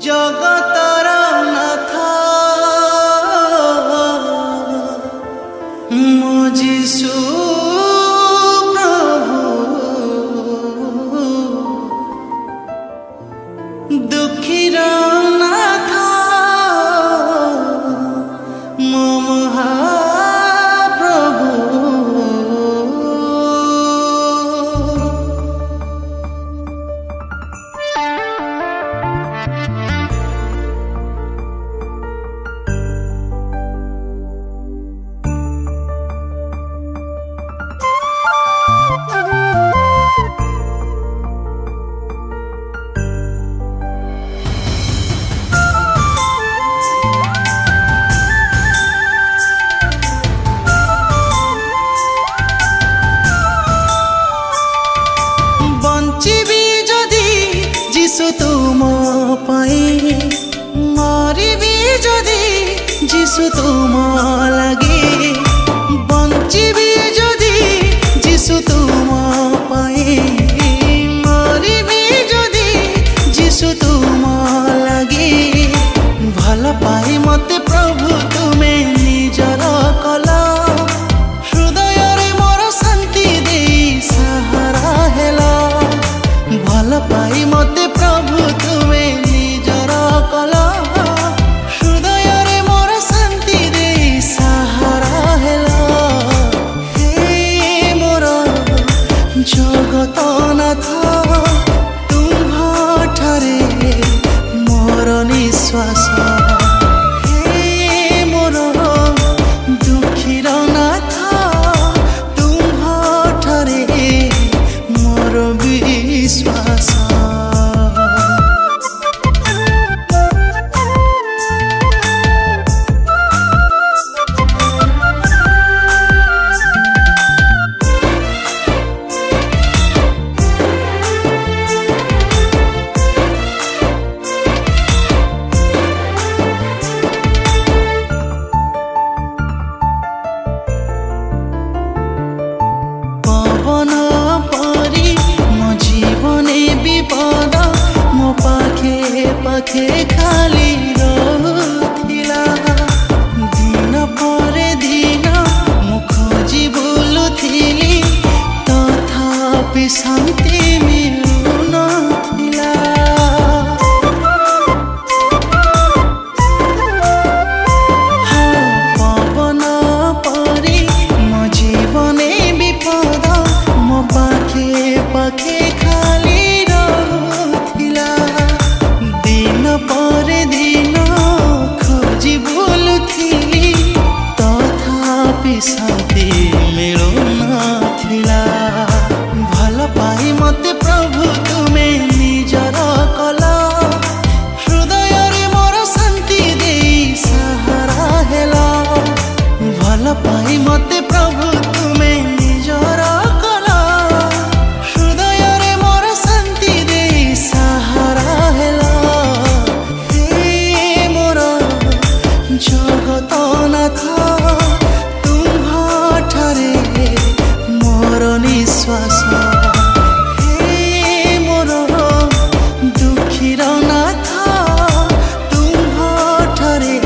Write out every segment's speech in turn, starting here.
जगतर नाथ मो जीशु प्रभु दुखीर नाथ मो महाप्रभु जीशु तुम मरबी जदि जीशु तुम लगे बंचबी जदि जीशु तुम मरबी जदि जीशु तुम लगे भल पाई मते प्रभु तुम्हें निजर कल हृदय रे मोर शांति दे सहारा हेला भल पाई मते प्रभु तुम्हें निजर कल हृदय रे मोर शांति दे सहारा हेला हे मोर जगत नाथ तुम्हा ठारे मोर निश्वास हे मोर दुखीर नाथ तुम्हा ठारे मोर विश्वास पवन परी मो जीवने विपद मो पाखे पाखे खाली रहुथिला दिन पर दिन मु खोजी बुलुथिली तथापि शांति मिलुनथिला पवन परी मो जीवने विपद मो पाखे पाखे खाली रहुथिला दिन पर दिन खोजी बुलुथिली तथापि शांति मिलुनथिला भल पाई मते प्रभु तुम्हें निजर कल हृदय रे मोर शांति दे सहारा हेला भल पाई मते प्रभु तुम्हें निजर कल हृदय रे मोर शांति दे सहारा हेला हे मोर जगत नाथ तुम्हा ठारे मोर निश्वास हे मोर दुखीर नाथ तुम्हा ठारे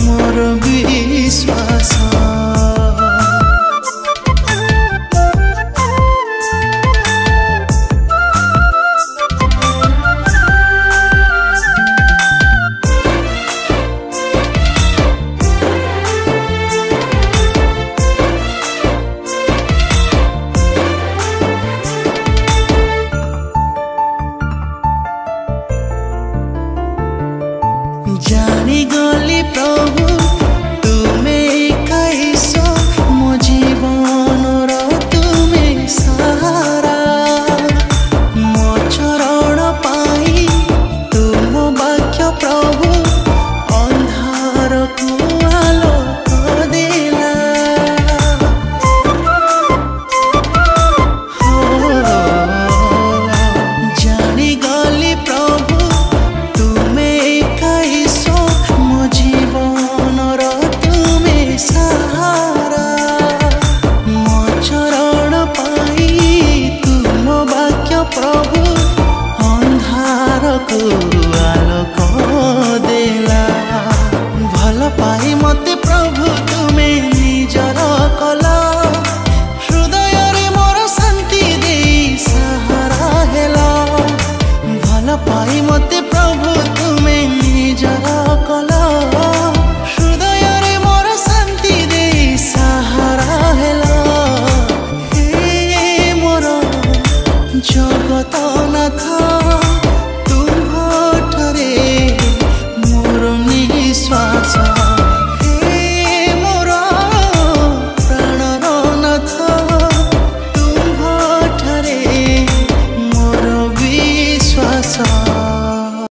मोर विश्वास जानी गली प्रभु